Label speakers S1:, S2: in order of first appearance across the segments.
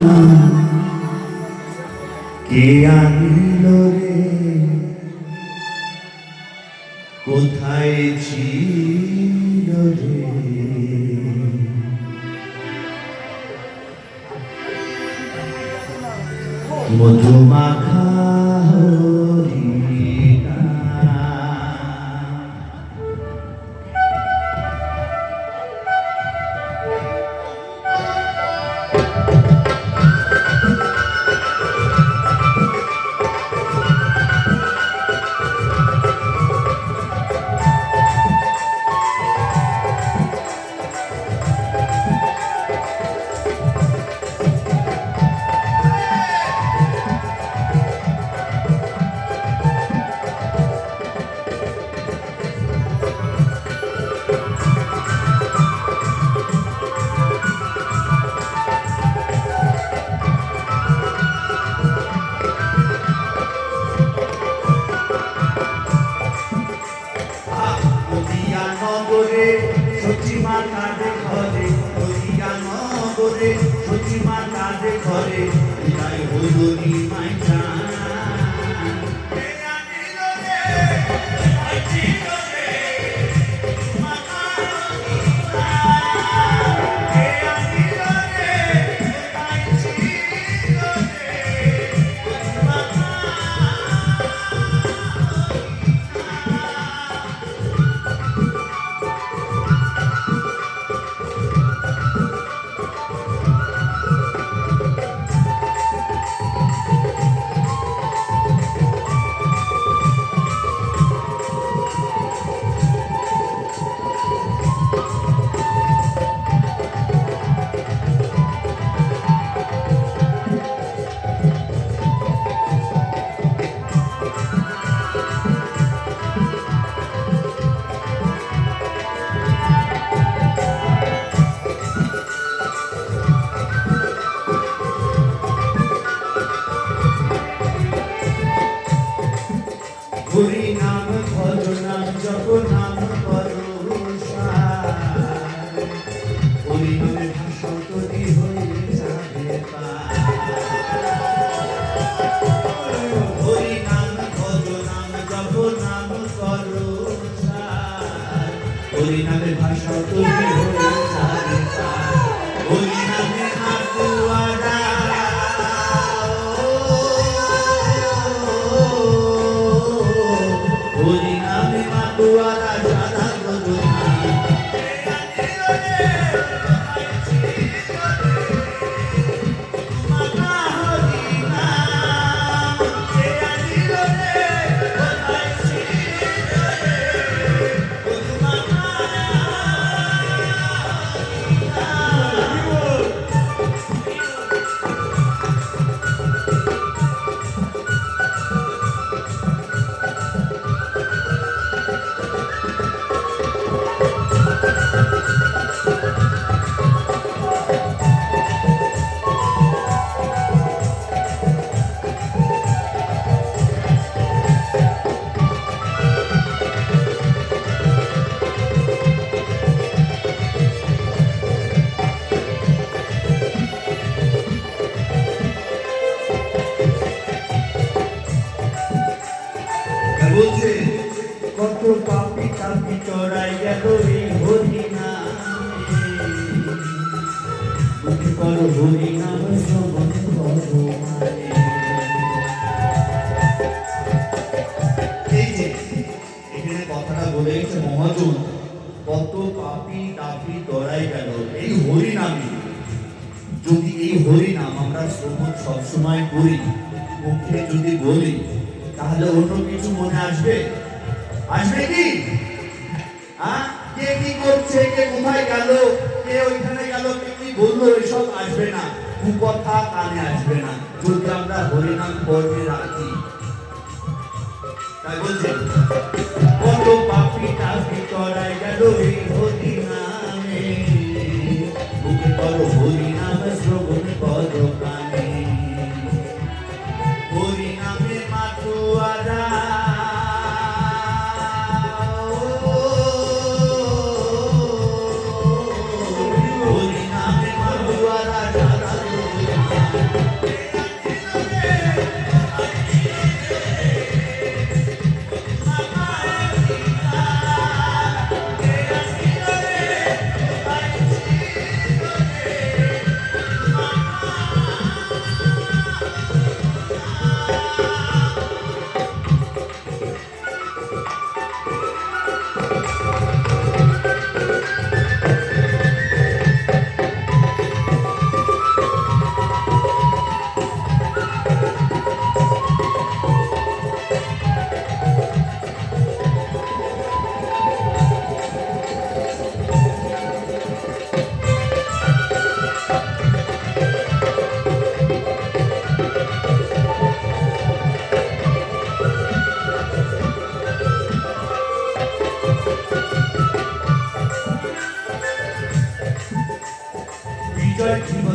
S1: কে আনিল রে, কোথায় ছিল রে? মধুমাখা হরিণা, সচিমা কাঁদে ঘরে, নদিয়া নগরে সচিমা কাঁদে ঘরে, বিদায় হইল নিমাই জান। হরি নাম ভজ নাম জপ নাম করো সার, হরি নামে ভাষণ তরি হয়ে যাবে পার। হরি নাম ভজ নাম জপ নাম করো সার, হরি নামে ভাষণ তরি হয়ে যাবে পার। হরি নামে আকুয়ারা, হরি নামে মাতুয়ারা সারা গরুনা। বলছে কত পাপি তাপি চড়াই গেল এই হরি নামে, মুখে করো হরি নাম শ্রবণ করো মানে। এই যে এখানে কথাটা বলে গেছে মহাজন, কত পাপি তাপি চড়াই গেল এই হরি নামে। যদি এই হরি নাম আমরা শ্রবণ সবসময় করি, মুখে যদি বলি, তাহলে অন্য কিছু মনে আসবে? আসবে কি? কে কি করছে, কে কোথায় গেল, কে ওইখানে গেল, কে কি বললো, এসব আসবে না। কুকথা কানে আসবে না যদি আমরা হরিনাম পর্বে রাখি। তাই বলছেন কত পাপি টাপি চড়াই গেল এই হরি নামে, মুখে করো হরি নাম শ্রবণ করো কানে। হরি নামে মাতুয়ারা, হরি নামে মাতুয়ারা সারা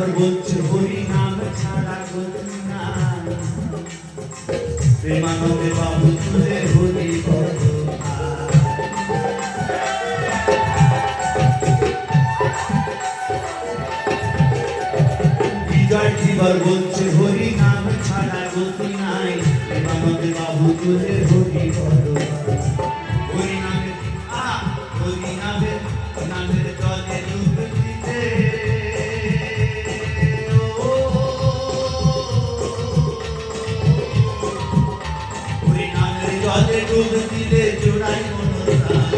S1: জীবন বলছে হরি নাম ছাড়া গতি নাই প্রেমানন্দে বাবু তুলে হরি বল বিজয় জীবন বলছে হরি নাম ছাড়া গতি নাই প্রেমানন্দে বাবু তুলে হরি বল হরি নামে হরি নামে নামের জলে ডুব দিতে হরি নামের জলে ডুব দিলে জোড়াই মনোরাম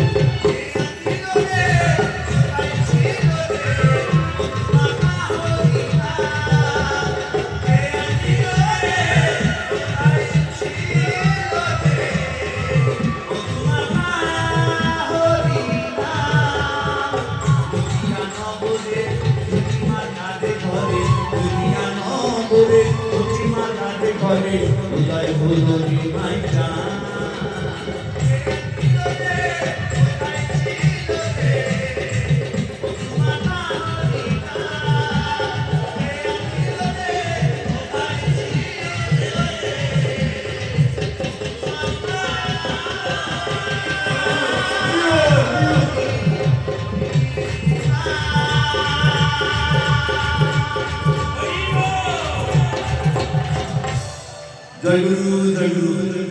S1: ঘরে উদয় হলো নিমাই চাঁদ জয় গুরু জয় গুরু